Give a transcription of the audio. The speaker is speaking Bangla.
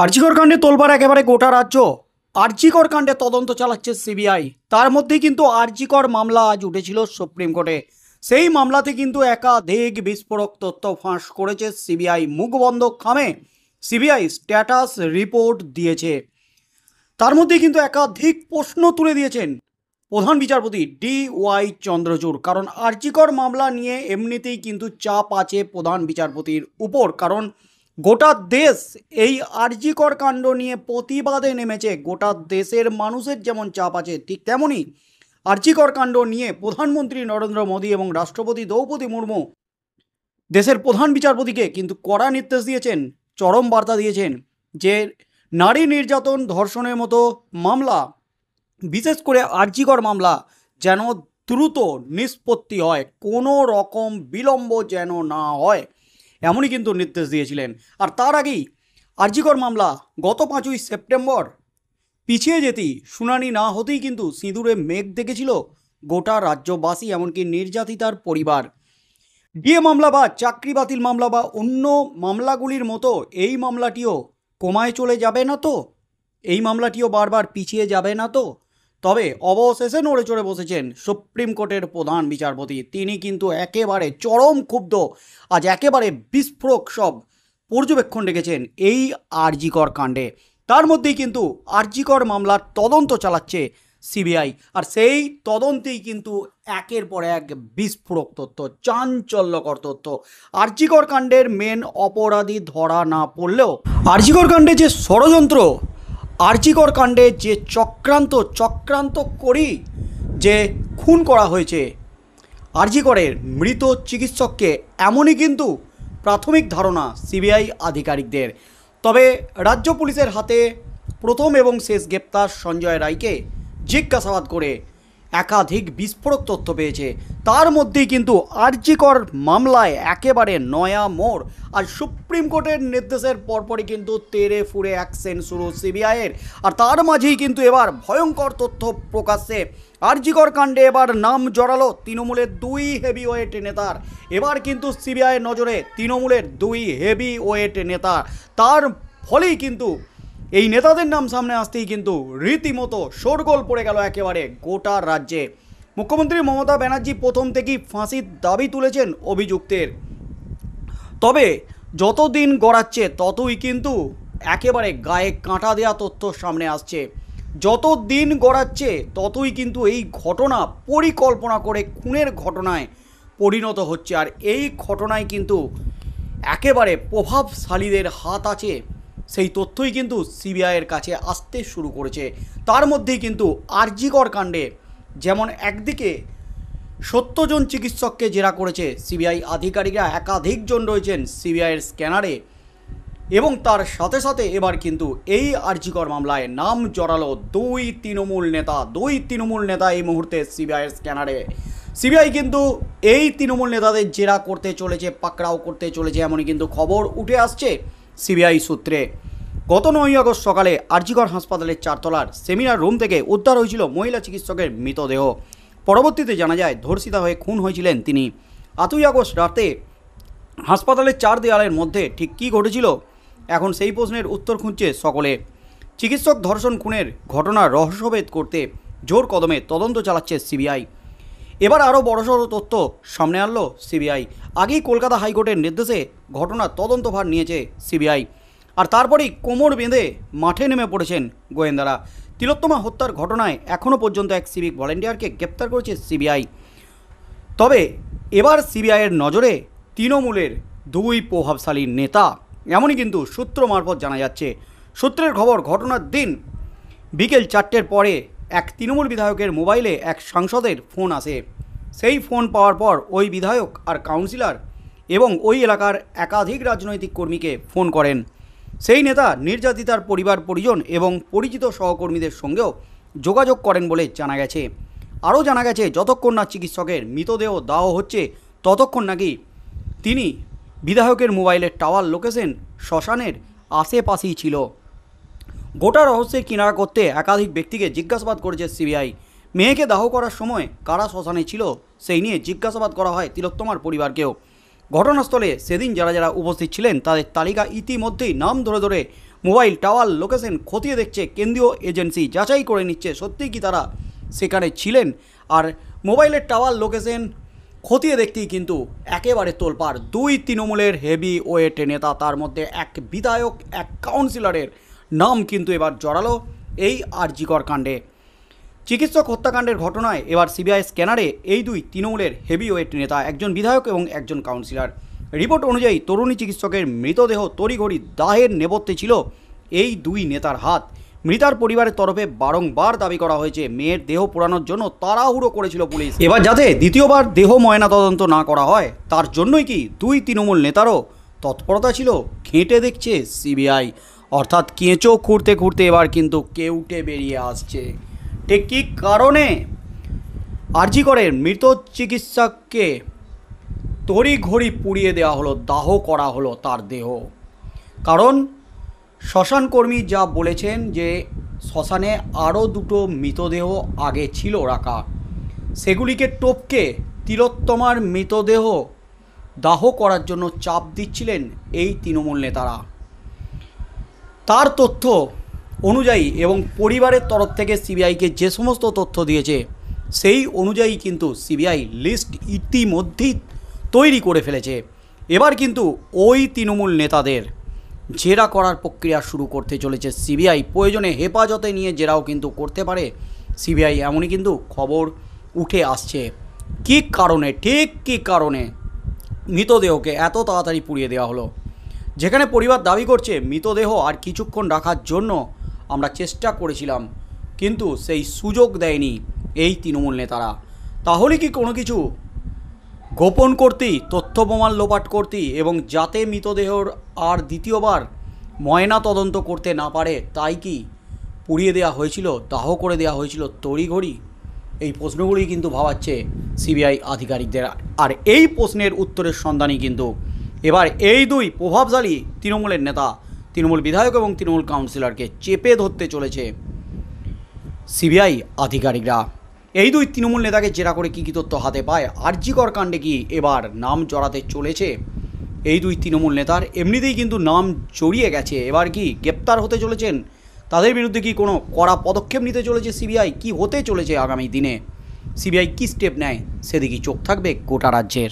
আরজিকর কাণ্ডে তোলবার একেবারে গোটা রাজ্য। আরজিকর কাণ্ডে তদন্ত চালাচ্ছে সিবিআই। তার মধ্যেই কিন্তু আরজিকর মামলা আজ উঠেছিল সুপ্রিম কোর্টে। সেই মামলাতে কিন্তু একাধিক বিস্ফোরক তথ্য ফাঁস করেছে সিবিআই। মুখ বন্ধ খামে সিবিআই স্ট্যাটাস রিপোর্ট দিয়েছে। তার মধ্যে কিন্তু একাধিক প্রশ্ন তুলে দিয়েছেন প্রধান বিচারপতি DY চন্দ্রচূড়। কারণ আরজিকর মামলা নিয়ে এমনিতেই কিন্তু চাপ আছে প্রধান বিচারপতির উপর। কারণ গোটা দেশ এই আরজিকর কাণ্ড নিয়ে প্রতিবাদে নেমেছে। গোটা দেশের মানুষের যেমন চাপ আছে, ঠিক তেমনই আরজিকর কাণ্ড নিয়ে প্রধানমন্ত্রী নরেন্দ্র মোদী এবং রাষ্ট্রপতি দ্রৌপদী মুর্মু দেশের প্রধান বিচারপতিকে কিন্তু কড়া নির্দেশ দিয়েছেন, চরম বার্তা দিয়েছেন যে নারী নির্যাতন, ধর্ষণের মতো মামলা, বিশেষ করে আরজিকর মামলা যেন দ্রুত নিষ্পত্তি হয়, কোনো রকম বিলম্ব যেন না হয়, এমনই কিন্তু নির্দেশ দিয়েছিলেন। আর তার আগেই আরজিকর মামলা গত 5ই সেপ্টেম্বর পিছিয়ে যেতেই, শুনানি না হতেই কিন্তু সিঁদুরে মেঘ দেখেছিল গোটা রাজ্যবাসী, এমনকি নির্যাতিতার পরিবার। ডিএ মামলা বা চাকরি বাতিল মামলা বা অন্য মামলাগুলির মতো এই মামলাটিও কমায় চলে যাবে না তো? এই মামলাটিও বারবার পিছিয়ে যাবে না তো? তবে অবশেষে নড়ে চড়ে বসেছেন সুপ্রিম কোর্টের প্রধান বিচারপতি। তিনি কিন্তু একেবারে চরম ক্ষুব্ধ। আজ একেবারে বিস্ফোরক সব পর্যবেক্ষণ রেখেছেন এই আরজিকর কাণ্ডে। তার মধ্যেই কিন্তু আরজিকর মামলার তদন্ত চালাচ্ছে সিবিআই। আর সেই তদন্তেই কিন্তু একের পর এক বিস্ফোরক তথ্য, চাঞ্চল্যকর তথ্য। আরজিকর কাণ্ডের মেন অপরাধী ধরা না পড়লেও আরজিকর কাণ্ডে যে ষড়যন্ত্র, আরজিকর কাণ্ডে যে চক্রান্ত করেই যে খুন করা হয়েছে আরজিকরের মৃত চিকিৎসককে, এমনই কিন্তু প্রাথমিক ধারণা সিবিআই আধিকারিকদের। তবে রাজ্য পুলিশের হাতে প্রথম এবং শেষ গ্রেপ্তার সঞ্জয় রায়কে জিজ্ঞাসাবাদ করে একাধিক বিস্ফোরক তথ্য পেয়েছে। তার মধ্যেই কিন্তু আরজিকর মামলায় একেবারে নয়া মোড়। আর সুপ্রিম কোর্টের নির্দেশের পরপরই কিন্তু তেড়ে ফুড়ে অ্যাকশন শুরু সিবিআইয়ের। আর তার মাঝেই কিন্তু এবার ভয়ঙ্কর তথ্য প্রকাশ্যে। আরজিকর কাণ্ডে এবার নাম জড়ালো তৃণমূলের 2 হেভিওয়েট নেতার। এবার কিন্তু সিবিআইয়ের নজরে তৃণমূলের 2 হেভিওয়েট নেতা। তার ফলেই কিন্তু এই নেতাদের নাম সামনে আসতেই কিন্তু রীতিমতো শোরগোল পড়ে গেল একেবারে গোটা রাজ্যে। মুখ্যমন্ত্রী মমতা ব্যানার্জি প্রথম থেকেই ফাঁসির দাবি তুলেছেন অভিযুক্তের। তবে যত দিন গড়াচ্ছে ততই কিন্তু একেবারে গায়ে কাঁটা দেওয়া তথ্য সামনে আসছে। যত দিন গড়াচ্ছে ততই কিন্তু এই ঘটনা পরিকল্পনা করে খুনের ঘটনায় পরিণত হচ্ছে। আর এই ঘটনায় কিন্তু একেবারে প্রভাবশালীদের হাত আছে, সেই তথ্যই কিন্তু সিবিআইয়ের কাছে আসতে শুরু করেছে। তার মধ্যেই কিন্তু আরজিকর কাণ্ডে যেমন একদিকে 70 জন চিকিৎসককে জেরা করেছে সিবিআই আধিকারিকরা, একাধিকজন রয়েছেন সিবিআইয়ের স্ক্যানারে, এবং তার সাথে সাথে এবার কিন্তু এই আরজিকর মামলায় নাম জড়ালো 2 তৃণমূল নেতা এই মুহূর্তে সিবিআইয়ের স্ক্যানারে। সিবিআই কিন্তু এই তৃণমূল নেতাদের জেরা করতে চলেছে, পাকড়াও করতে চলেছে, এমনই কিন্তু খবর উঠে আসছে সিবিআই সূত্রে। গত 9ই আগস্ট সকালে আরজিকর হাসপাতালের 4 তলার সেমিনার রুম থেকে উদ্ধার হয়েছিল মহিলা চিকিৎসকের মৃতদেহ। পরবর্তীতে জানা যায় ধর্ষিতা হয়ে খুন হয়েছিলেন তিনি। 8ই আগস্ট রাতে হাসপাতালের 4 দেয়ালের মধ্যে ঠিক কী ঘটেছিল, এখন সেই প্রশ্নের উত্তর খুঁজছে সকলে। চিকিৎসক ধর্ষণ খুনের ঘটনার রহস্যভেদ করতে জোর কদমে তদন্ত চালাচ্ছে সিবিআই। এবার আরও বড়সড় তথ্য সামনে আনলো সিবিআই। আগেই কলকাতা হাইকোর্টের নির্দেশে ঘটনার তদন্তভার নিয়েছে সিবিআই। আর তারপরেই কোমর বেঁধে মাঠে নেমে পড়েছেন গোয়েন্দারা। তিলোত্তমা হত্যার ঘটনায় এখনও পর্যন্ত এক সিভিক ভলেন্টিয়ারকে গ্রেপ্তার করেছে সিবিআই। তবে এবার সিবিআইয়ের নজরে তৃণমূলের 2 প্রভাবশালী নেতা, এমনই কিন্তু সূত্র মারফত জানা যাচ্ছে। সূত্রের খবর, ঘটনার দিন বিকেল 4টের পরে এক তৃণমূল বিধায়কের মোবাইলে এক সাংসদের ফোন আসে। সেই ফোন পাওয়ার পর ওই বিধায়ক আর কাউন্সিলর এবং ওই এলাকার একাধিক রাজনৈতিক কর্মীকে ফোন করেন। সেই নেতা নির্যাতিতার পরিবার পরিজন এবং পরিচিত সহকর্মীদের সঙ্গেও যোগাযোগ করেন বলে জানা গেছে। আরও জানা গেছে যতক্ষণ না চিকিৎসকের মৃতদেহ দাহ হচ্ছে ততক্ষণ নাকি তিনি বিধায়কের মোবাইলের টাওয়ার লোকেশন শ্মশানের আশেপাশেই ছিল। গোটা রহস্যের কিনারা করতে একাধিক ব্যক্তিকে জিজ্ঞাসাবাদ করেছে সিবিআই। মেয়েকে দাহ করার সময় কারা শ্মশানে ছিল সেই নিয়ে জিজ্ঞাসাবাদ করা হয় তিলোত্তমার পরিবারকেও। ঘটনাস্থলে সেদিন যারা যারা উপস্থিত ছিলেন তাদের তালিকা ইতিমধ্যেই নাম ধরে ধরে মোবাইল টাওয়ার লোকেশন খতিয়ে দেখছে কেন্দ্রীয় এজেন্সি, যাচাই করে নিচ্ছে সত্যিই কি তারা সেখানে ছিলেন। আর মোবাইলের টাওয়ার লোকেশন খতিয়ে দেখতেই কিন্তু একেবারে তোলপাড় দুই তৃণমূলের হেভি ওয়েট নেতা, তার মধ্যে এক বিধায়ক, এক কাউন্সিলরের নাম কিন্তু এবার জড়ালো এই আরজিকর কাণ্ডে। চিকিৎসক হত্যাকাণ্ডের ঘটনায় এবার সিবিআই স্ক্যানারে এই দুই তৃণমূলের হেভিওয়েট নেতা, একজন বিধায়ক এবং একজন কাউন্সিলর। রিপোর্ট অনুযায়ী তরুণী চিকিৎসকের মৃতদেহ তড়িঘড়ি দাহের নেপথ্যে ছিল এই দুই নেতার হাত। মৃতার পরিবারের তরফে বারংবার দাবি করা হয়েছে মেয়ের দেহ পোড়ানোর জন্য তাড়াহুড়ো করেছিল পুলিশ। এবার যাতে দ্বিতীয়বার দেহ ময়না তদন্ত না করা হয় তার জন্যই কি দুই তৃণমূল নেতারও তৎপরতা ছিল, ঘেঁটে দেখছে সিবিআই। অর্থাৎ কেঁচো খুঁড়তে খুঁড়তে এবার কিন্তু কেউটে বেরিয়ে আসছে। ঠিক কী কারণে আরজিকরের মৃত চিকিৎসককে তড়িঘড়ি পুড়িয়ে দেওয়া হলো, দাহ করা হলো তার দেহ? কারণ শ্মশানকর্মী যা বলেছেন যে শ্মশানে আরও দুটো মৃতদেহ আগে ছিল রাখা, সেগুলিকে টপকে তিলোত্তমার মৃতদেহ দাহ করার জন্য চাপ দিচ্ছিলেন এই তৃণমূল নেতারা। তার তথ্য অনুযায়ী এবং পরিবারের তরফ থেকে সিবিআইকে যে সমস্ত তথ্য দিয়েছে সেই অনুযায়ী কিন্তু সিবিআই লিস্ট ইতিমধ্যেই তৈরি করে ফেলেছে। এবার কিন্তু ওই তৃণমূল নেতাদের জেরা করার প্রক্রিয়া শুরু করতে চলেছে সিবিআই। প্রয়োজনে হেফাজতে নিয়ে জেরাও কিন্তু করতে পারে সিবিআই, এমনই কিন্তু খবর উঠে আসছে। কী কারণে, ঠিক কী কারণে মৃতদেহকে এত তাড়াতাড়ি পুড়িয়ে দেওয়া হলো? যেখানে পরিবার দাবি করছে মৃতদেহ আর কিছুক্ষণ রাখার জন্য আমরা চেষ্টা করেছিলাম, কিন্তু সেই সুযোগ দেয়নি এই তৃণমূল নেতারা। তাহলে কি কোনো কিছু গোপন করতেই, তথ্য প্রমাণ লোপাট করতেই এবং যাতে মৃতদেহর আর দ্বিতীয়বার ময়না তদন্ত করতে না পারে তাই কি পুড়িয়ে দেওয়া হয়েছিল, দাহ করে দেওয়া হয়েছিল তড়িঘড়ি? এই প্রশ্নগুলি কিন্তু ভাবাচ্ছে সিবিআই আধিকারিকদের। আর এই প্রশ্নের উত্তরের সন্ধানই কিন্তু এবার এই দুই প্রভাবশালী তৃণমূলের নেতা, তৃণমূল বিধায়ক এবং তৃণমূল কাউন্সিলরকে চেপে ধরতে চলেছে সিবিআই আধিকারিকরা। এই দুই তৃণমূল নেতাকে জেরা করে কী কী তথ্য হাতে পায়, আরজিকর কাণ্ডে কি এবার নাম জড়াতে চলেছে এই দুই তৃণমূল নেতার? এমনিতেই কিন্তু নাম জড়িয়ে গেছে, এবার কি গ্রেপ্তার হতে চলেছেন? তাদের বিরুদ্ধে কি কোনো কড়া পদক্ষেপ নিতে চলেছে সিবিআই? কি হতে চলেছে আগামী দিনে, সিবিআই কী স্টেপ নেয় সেদিকেই চোখ থাকবে গোটা রাজ্যের।